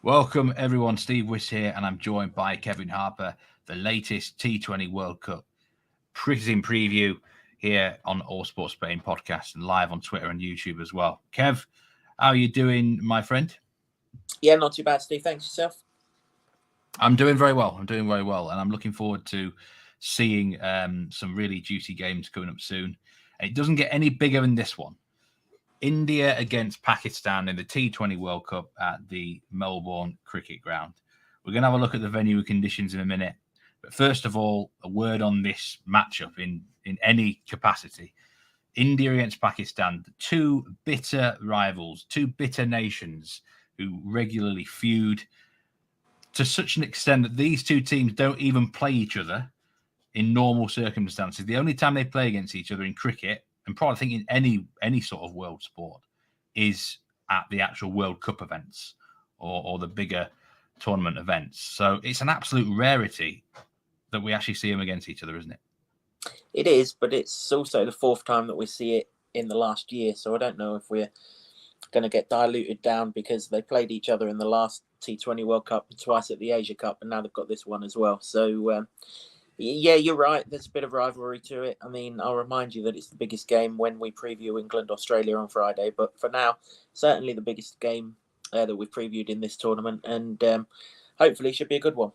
Welcome everyone, Steve Wiss here, and I'm joined by Kevin Harper, the latest T20 World Cup cricketing preview here on All Sports Spain podcast and live on Twitter and YouTube as well. Kev, how are you doing, my friend? Yeah, not too bad, Steve. Thanks yourself. I'm doing very well. And I'm looking forward to seeing some really juicy games coming up soon. And it doesn't get any bigger than this one. India against Pakistan in the T20 World Cup at the Melbourne Cricket Ground. We're going to have a look at the venue conditions in a minute. But first of all, a word on this matchup in any capacity. India against Pakistan, two bitter rivals, two bitter nations who regularly feud to such an extent that these two teams don't even play each other in normal circumstances. The only time they play against each other in cricket, and probably think in any sort of world sport, is at the actual World Cup events or the bigger tournament events. So it's an absolute rarity that we actually see them against each other, isn't it? It is, but it's also the fourth time that we see it in the last year. So I don't know if we're going to get diluted down because they played each other in the last T20 World Cup, twice at the Asia Cup, and now they've got this one as well. So, yeah, you're right. There's a bit of rivalry to it. I mean, I'll remind you that it's the biggest game when we preview England-Australia on Friday. But for now, certainly the biggest game that we've previewed in this tournament. And hopefully should be a good one.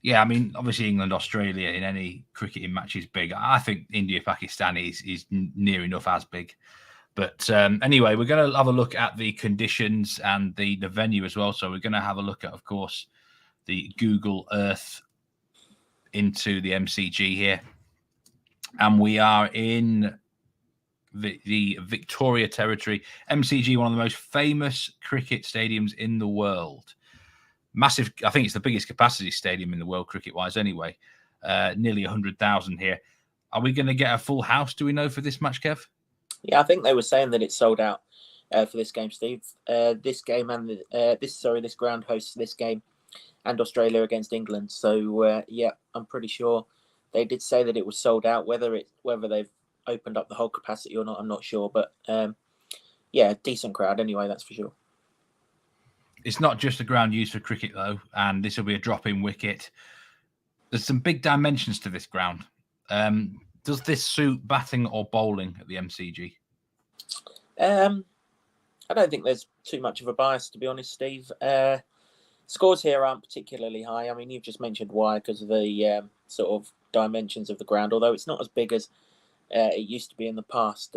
Yeah, I mean, obviously England, Australia in any cricketing match is big. I think India, Pakistan is near enough as big. But anyway, we're going to have a look at the conditions and the venue as well. So we're going to have a look at, of course, the Google Earth into the MCG here. And we are in the Victoria Territory. MCG, one of the most famous cricket stadiums in the world. Massive, I think it's the biggest capacity stadium in the world cricket-wise anyway. Nearly 100,000 here. Are we going to get a full house, do we know, for this match, Kev? Yeah, I think they were saying that it's sold out for this game, Steve. This game and this ground hosts this game and Australia against England. So yeah, I'm pretty sure they did say that it was sold out. Whether they've opened up the whole capacity or not, I'm not sure. But yeah, decent crowd anyway, that's for sure. It's not just a ground used for cricket though, and this will be a drop-in wicket. There's some big dimensions to this ground. Does this suit batting or bowling at the MCG? I don't think there's too much of a bias, to be honest, Steve. Scores here aren't particularly high. I mean, you've just mentioned why, because of the sort of dimensions of the ground, although it's not as big as it used to be in the past.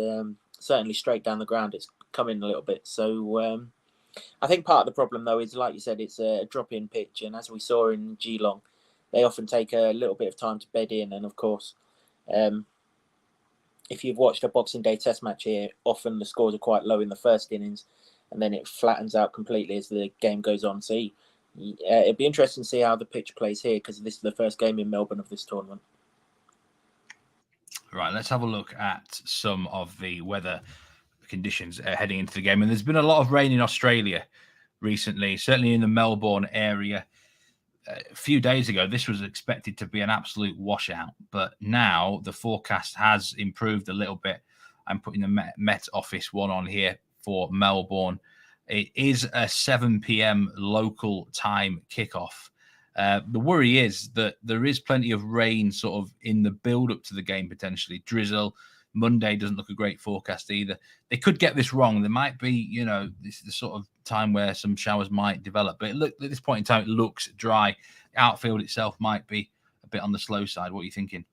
Certainly straight down the ground, it's come in a little bit. So I think part of the problem, though, is, like you said, it's a drop-in pitch. And as we saw in Geelong, they often take a little bit of time to bed in. And, of course, if you've watched a Boxing Day test match here, often the scores are quite low in the first innings, and then it flattens out completely as the game goes on. So it'd be interesting to see how the pitch plays here, because this is the first game in Melbourne of this tournament. Right, let's have a look at some of the weather conditions heading into the game. And there's been a lot of rain in Australia recently, certainly in the Melbourne area. A few days ago, this was expected to be an absolute washout, but now the forecast has improved a little bit. I'm putting the Met Office one on here for Melbourne. It is a 7 p.m. local time kickoff. The worry is that there is plenty of rain sort of in the build-up to the game, potentially. Drizzle. Monday doesn't look a great forecast either. They could get this wrong. There might be, this is the sort of time where some showers might develop. But at this point in time, it looks dry. The outfield itself might be a bit on the slow side. What are you thinking?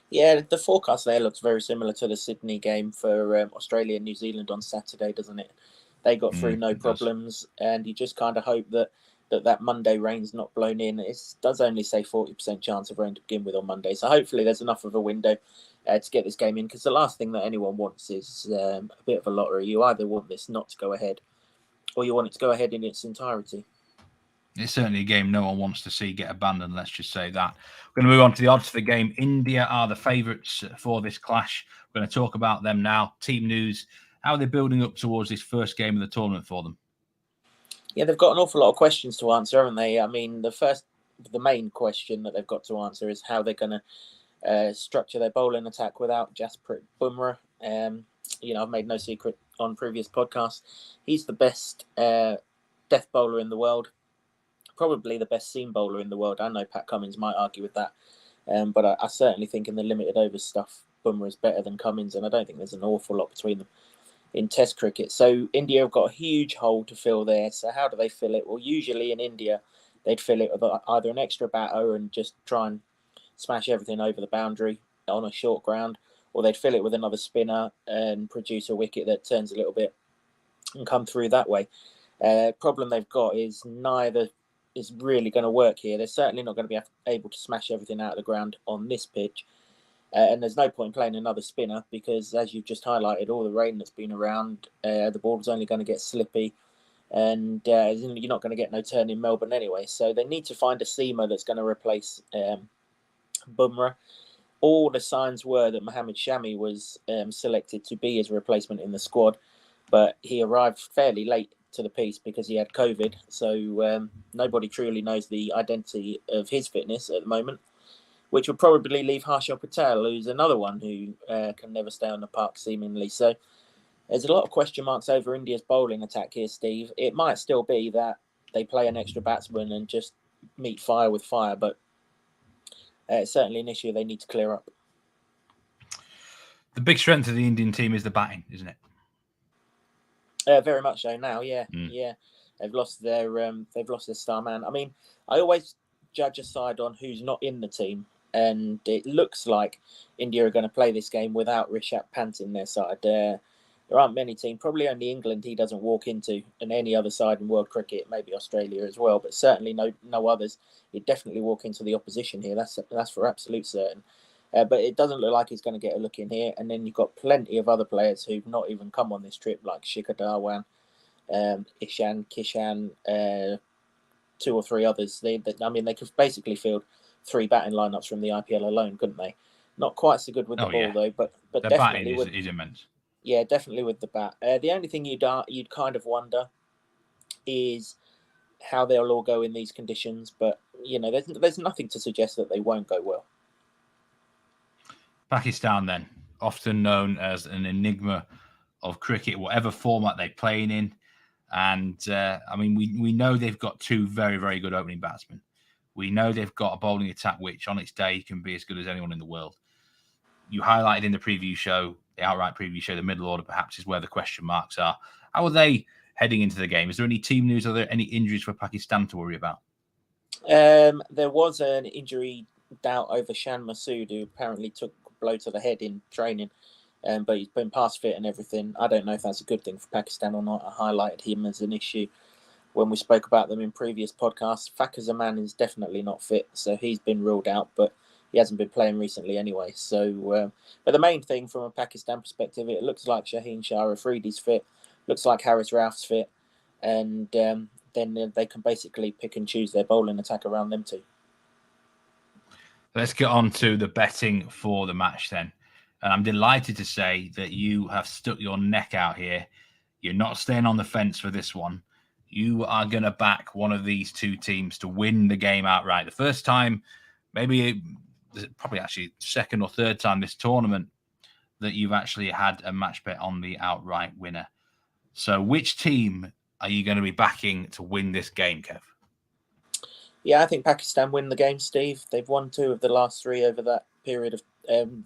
Yeah, the forecast there looks very similar to the Sydney game for Australia and New Zealand on Saturday, doesn't it? They got through no problems, and you just kind of hope that Monday rain's not blown in. It does only say 40% chance of rain to begin with on Monday, so hopefully there's enough of a window to get this game in, because the last thing that anyone wants is a bit of a lottery. You either want this not to go ahead, or you want it to go ahead in its entirety. It's certainly a game no one wants to see get abandoned, let's just say that. We're going to move on to the odds for the game. India are the favourites for this clash. We're going to talk about them now. Team news. How are they building up towards this first game of the tournament for them? Yeah, they've got an awful lot of questions to answer, haven't they? I mean, the main question that they've got to answer is how they're going to structure their bowling attack without Jasprit Bumrah. I've made no secret on previous podcasts. He's the best death bowler in the world, probably the best seam bowler in the world. I know Pat Cummins might argue with that, but I certainly think in the limited overs stuff, Bumrah is better than Cummins, and I don't think there's an awful lot between them in Test cricket. So India have got a huge hole to fill there. So how do they fill it? Well, usually in India, they'd fill it with either an extra batter and just try and smash everything over the boundary on a short ground, or they'd fill it with another spinner and produce a wicket that turns a little bit and come through that way. Problem they've got is neither is really going to work here. They're certainly not going to be able to smash everything out of the ground on this pitch. And there's no point playing another spinner because, as you've just highlighted, all the rain that's been around, the ball's only going to get slippy, and you're not going to get no turn in Melbourne anyway. So they need to find a seamer that's going to replace Bumrah. All the signs were that Mohammad Shami was selected to be his replacement in the squad, but he arrived fairly late to the piece because he had COVID. So nobody truly knows the identity of his fitness at the moment, which would probably leave Harshal Patel, who's another one who can never stay on the park, seemingly. So there's a lot of question marks over India's bowling attack here, Steve. It might still be that they play an extra batsman and just meet fire with fire, but it's certainly an issue they need to clear up. The big strength of the Indian team is the batting, isn't it? Very much so now, yeah. They've lost their star man. I mean, I always judge a side on who's not in the team, and it looks like India are going to play this game without Rishabh Pant in their side. There aren't many teams, probably only England he doesn't walk into, and any other side in world cricket, maybe Australia as well, but certainly no others. He'd definitely walk into the opposition here. That's for absolute certain. But it doesn't look like he's going to get a look in here. And then you've got plenty of other players who've not even come on this trip, like Shikhar Dhawan, Ishan, Kishan, 2 or 3 others. They could basically field 3 batting lineups from the IPL alone, couldn't they? Not quite so good with the ball though, but the definitely batting is immense. Yeah, definitely with the bat. The only thing you'd kind of wonder is how they'll all go in these conditions, but there's nothing to suggest that they won't go well. Pakistan, then, often known as an enigma of cricket, whatever format they're playing in. And, we know they've got 2 very, very good opening batsmen. We know they've got a bowling attack which, on its day, can be as good as anyone in the world. You highlighted in the preview show, the outright preview show, the middle order perhaps is where the question marks are. How are they heading into the game? Is there any team news? Are there any injuries for Pakistan to worry about? There was an injury doubt over Shan Masood, who apparently took blow to the head in training, but he's been past fit and everything. I don't know if that's a good thing for Pakistan or not. I highlighted him as an issue when we spoke about them in previous podcasts. Fakhar Zaman is definitely not fit, so he's been ruled out, but he hasn't been playing recently anyway. So, but the main thing from a Pakistan perspective, it looks like Shaheen Shah Afridi's fit, looks like Haris Rauf's fit, and then they can basically pick and choose their bowling attack around them too. Let's get on to the betting for the match then. And I'm delighted to say that you have stuck your neck out here. You're not staying on the fence for this one. You are going to back one of these 2 teams to win the game outright. The first time, probably actually second or third time this tournament that you've actually had a match bet on the outright winner. So which team are you going to be backing to win this game, Kev? Yeah, I think Pakistan win the game, Steve. They've won 2 of the last 3 over that period of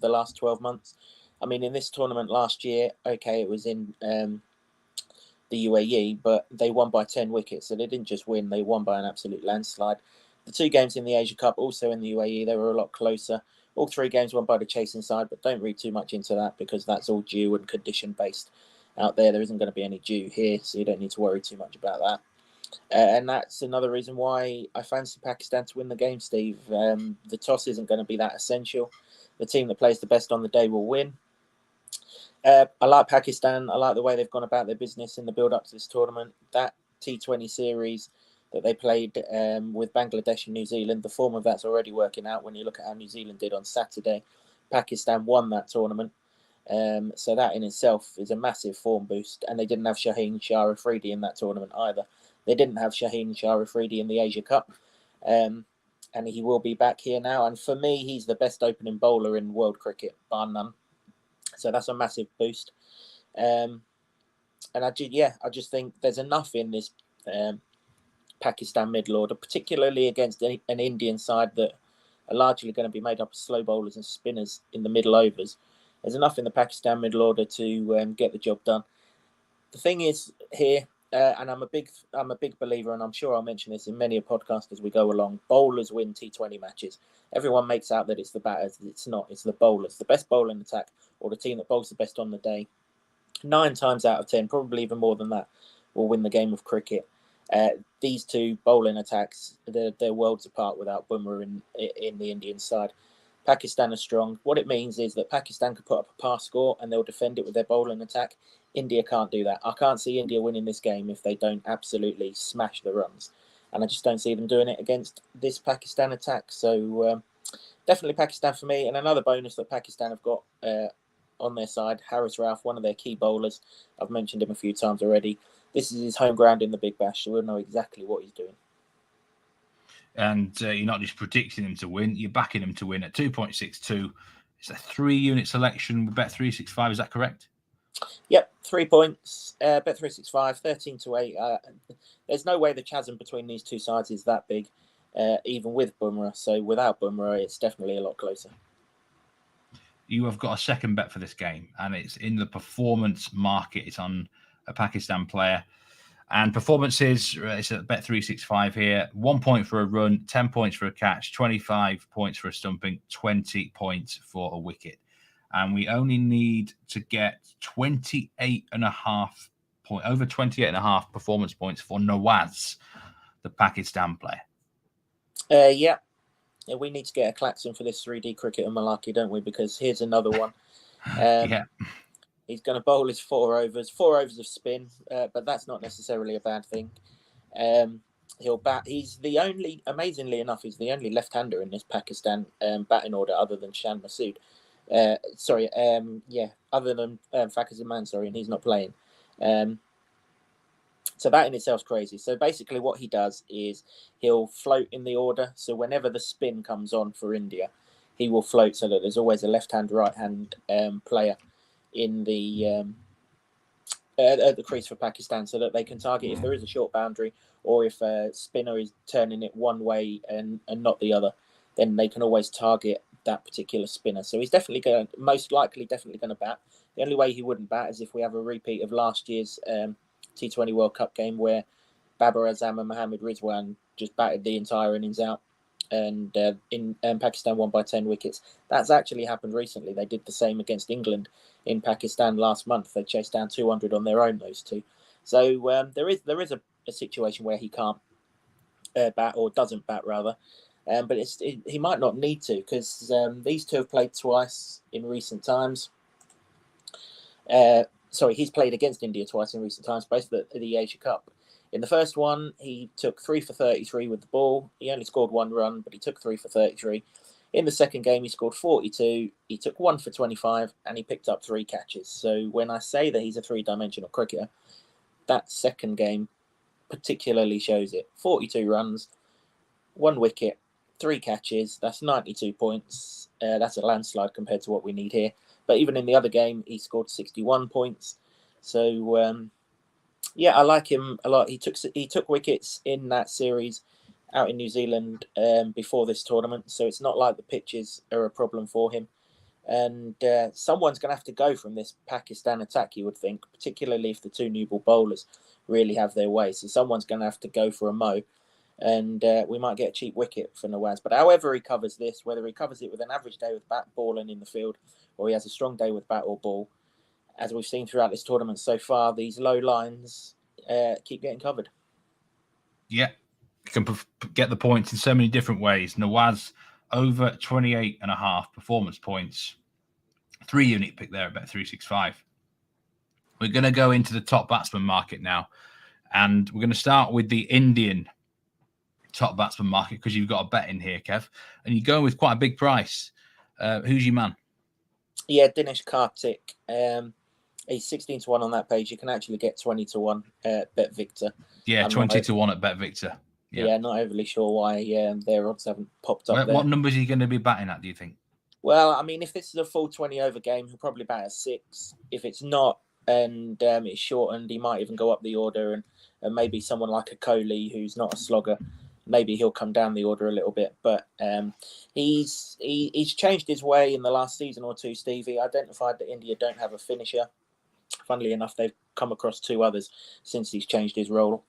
the last 12 months. I mean, in this tournament last year, okay, it was in the UAE, but they won by 10 wickets. So they didn't just win, they won by an absolute landslide. The 2 games in the Asia Cup, also in the UAE, they were a lot closer. All 3 games won by the chasing side, but don't read too much into that because that's all due and condition-based out there. There isn't going to be any due here, so you don't need to worry too much about that. And that's another reason why I fancy Pakistan to win the game, Steve. The toss isn't going to be that essential. The team that plays the best on the day will win. I like Pakistan. I like the way they've gone about their business in the build-up to this tournament. That T20 series that they played with Bangladesh and New Zealand, the form of that's already working out when you look at how New Zealand did on Saturday. Pakistan won that tournament. So that in itself is a massive form boost. And they didn't have Shaheen Shah Afridi in that tournament either. They didn't have Shaheen Shah Afridi in the Asia Cup. And he will be back here now. And for me, he's the best opening bowler in world cricket, bar none. So that's a massive boost. And I just think there's enough in this Pakistan middle order, particularly against an Indian side that are largely going to be made up of slow bowlers and spinners in the middle overs. There's enough in the Pakistan middle order to get the job done. The thing is here, and I'm a big believer, and I'm sure I'll mention this in many a podcast as we go along. Bowlers win T20 matches. Everyone makes out that it's the batters. It's not. It's the bowlers. The best bowler in attack, or the team that bowls the best on the day, 9 times out of 10, probably even more than that, will win the game of cricket. These two bowling attacks, they're worlds apart without Bumrah in the Indian side. Pakistan are strong. What it means is that Pakistan could put up a pass score and they'll defend it with their bowling attack. India can't do that. I can't see India winning this game if they don't absolutely smash the runs. And I just don't see them doing it against this Pakistan attack. So definitely Pakistan for me. And another bonus that Pakistan have got on their side, Haris Rauf, one of their key bowlers. I've mentioned him a few times already. This is his home ground in the Big Bash, so we'll know exactly what he's doing. And you're not just predicting him to win, you're backing him to win at 2.62. It's a 3-unit selection with Bet365, is that correct? Yep, 3 points. Bet365, 13 to 8. There's no way the chasm between these two sides is that big, even with Bumrah. So without Bumrah, it's definitely a lot closer. You have got a second bet for this game, and it's in the performance market. It's on a Pakistan player. And performances, it's at Bet365 here. 1 point for a run, 10 points for a catch, 25 points for a stumping, 20 points for a wicket. And we only need to get over 28.5 performance points for Nawaz, the Pakistan player. Yeah, we need to get a klaxon for this 3D cricket and Malaki, don't we? Because here's another one. Yeah. He's going to bowl his 4 overs of spin, but that's not necessarily a bad thing. He'll bat. Amazingly enough, he's the only left-hander in this Pakistan batting order other than Shan Masood. Other than Fakhar Zaman, and he's not playing. So that in itself is crazy. So basically what he does is he'll float in the order. So whenever the spin comes on for India, he will float so that there's always a left-hand, right-hand player in the at the crease for Pakistan, so that they can target if there is a short boundary or if a spinner is turning it one way and not the other, then they can always target that particular spinner. So he's most likely going to bat. The only way he wouldn't bat is if we have a repeat of last year's T20 World Cup game where Babar Azam and Mohammad Rizwan just batted the entire innings out, and Pakistan won by 10 wickets. That's actually happened recently. They did the same against England in Pakistan last month. They chased down 200 on their own, those two. So there is a situation where he can't bat, or doesn't bat rather, but he might not need to, because these two have played twice in recent times. He's played against India twice in recent times, both at the Asia Cup. In the first one, he took 3 for 33 with the ball. He only scored 1 run, but he took 3 for 33. In the second game, he scored 42. He took 1 for 25, and he picked up 3 catches. So when I say that he's a 3-dimensional cricketer, that second game particularly shows it. 42 runs, 1 wicket, 3 catches. That's 92 points. That's a landslide compared to what we need here. But even in the other game, he scored 61 points. So I like him a lot. He took wickets in that series out in New Zealand before this tournament, so it's not like the pitches are a problem for him. And someone's going to have to go from this Pakistan attack, you would think, particularly if the 2 new ball bowlers really have their way. So someone's going to have to go for a mo, and we might get a cheap wicket for Nawaz. But however he covers this, whether he covers it with an average day with bat, ball and in the field, or he has a strong day with bat or ball, as we've seen throughout this tournament so far, these low lines keep getting covered. Yeah, you can get the points in so many different ways. Nawaz over 28.5 performance points. 3-unit pick there at Bet365. We're going to go into the top batsman market now. And we're going to start with the Indian top batsman market, because you've got a bet in here, Kev. And you're going with quite a big price. Who's your man? Yeah, Dinesh Karthik. He's 16 to 1 on that page. You can actually get 20 to 1 at Bet Victor. Yeah, 20 to 1 at Bet Victor. Yeah, not overly sure why their odds haven't popped up there. What numbers are you going to be batting at, do you think? Well, I mean, if this is a full 20 over game, he'll probably bat at 6. If it's not, and it's shortened, he might even go up the order, and maybe someone like a Kohli, who's not a slogger, maybe he'll come down the order a little bit. But he's changed his way in the last season or two, Steve. He identified that India don't have a finisher. Funnily enough, they've come across 2 others since he's changed his role.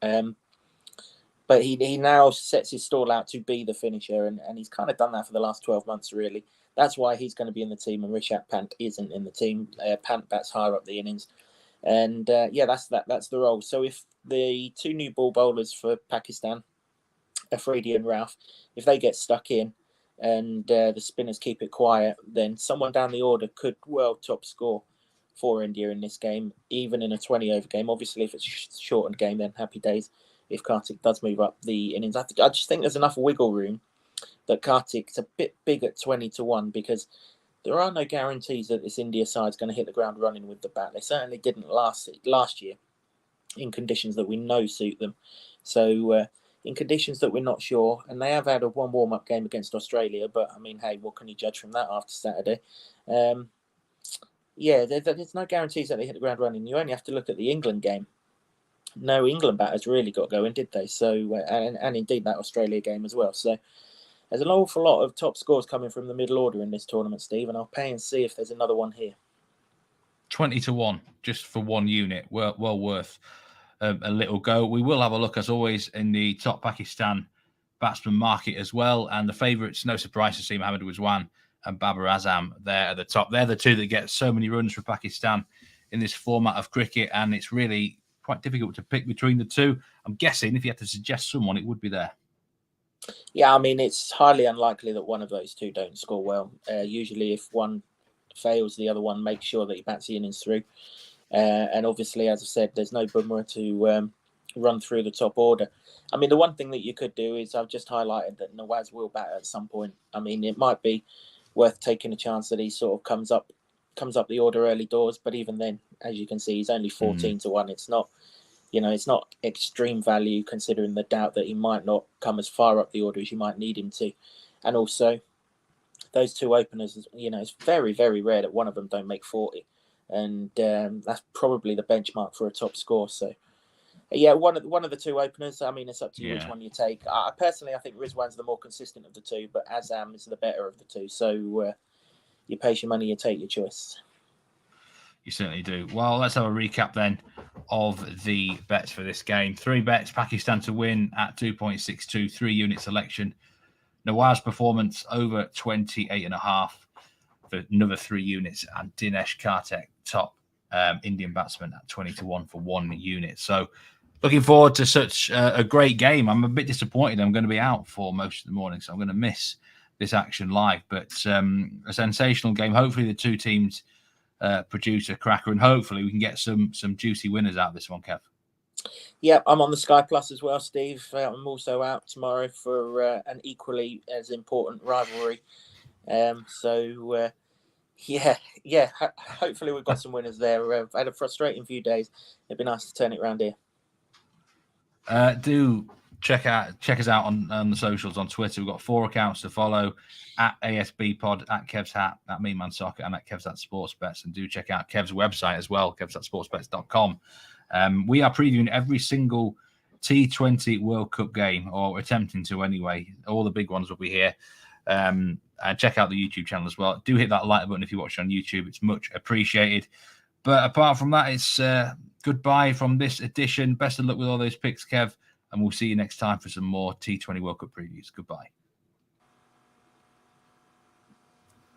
But he now sets his stall out to be the finisher, and he's kind of done that for the last 12 months, really. That's why he's going to be in the team, and Rishabh Pant isn't in the team. Pant bats higher up the innings. And that's the role. So if the 2 new ball bowlers for Pakistan, Afridi and Ralph, if they get stuck in and the spinners keep it quiet, then someone down the order could well top score for India in this game, even in a 20-over game. Obviously, if it's a shortened game, then happy days if Kartik does move up the innings. I just think there's enough wiggle room that Kartik's a bit big at 20-1, because there are no guarantees that this India side is going to hit the ground running with the bat. They certainly didn't last year in conditions that we know suit them. So in conditions that we're not sure, and they have had a 1 warm-up game against Australia, but I mean, hey, what can you judge from that after Saturday? There's no guarantees that they hit the ground running. You only have to look at the England game. No England batters really got going, did they? So and indeed that Australia game as well. So there's an awful lot of top scores coming from the middle order in this tournament, Steve, and I'll pay and see if there's another one here. 20-1 just for 1 unit. Well worth a little go. We will have a look, as always, in the top Pakistan batsman market as well. And the favourites, no surprise to see Mohammad Rizwan and Babar Azam there at the top. They're the 2 that get so many runs for Pakistan in this format of cricket, and it's really quite difficult to pick between the 2. I'm guessing if you had to suggest someone, it would be there. Yeah, I mean, it's highly unlikely that one of those 2 don't score well. Usually if one fails, the other one makes sure that he bats the innings through. And obviously, as I said, there's no Bumrah to run through the top order. I mean, the one thing that you could do is I've just highlighted that Nawaz will bat at some point. I mean, it might be worth taking a chance that he sort of comes up the order early doors. But even then, as you can see, he's only 14-1. It's not, it's not extreme value considering the doubt that he might not come as far up the order as you might need him to. And also, those 2 openers, it's very, very rare that one of them don't make 40. And that's probably the benchmark for a top score. So, yeah, one of the 2 openers. I mean, it's up to you which one you take. Personally, I think Rizwan's the more consistent of the 2, but Azam is the better of the 2. So you pay your money, you take your choice. You certainly do. Well, let's have a recap then of the bets for this game. 3 bets, Pakistan to win at 2.62, 3 unit selection. Nawaz performance over 28.5 for another 3 units, and Dinesh Karthik top Indian batsman at 20-1 for 1 unit. So looking forward to such a great game. I'm a bit disappointed. I'm going to be out for most of the morning, so I'm going to miss this action live. But a sensational game. Hopefully the 2 teams produce a cracker, and hopefully we can get some juicy winners out of this one, Kev. Yeah, I'm on the Sky Plus as well, Steve. I'm also out tomorrow for an equally as important rivalry. Hopefully we've got some winners there. I've had a frustrating few days. It'd be nice to turn it around here. Do check us out on the socials on Twitter. We've got 4 accounts to follow: at ASB Pod, at Kev's Hat, at Me Man Soccer, and at Kev's Hat Sports Bets. And do check out Kev's website as well, kevshatsportsbets.com. We are previewing every single T20 World Cup game, or attempting to anyway. All the big ones will be here. And check out the YouTube channel as well. Do hit that like button if you watch on YouTube. It's much appreciated. But apart from that, it's goodbye from this edition. Best of luck with all those picks, Kev. And we'll see you next time for some more T20 World Cup previews. Goodbye.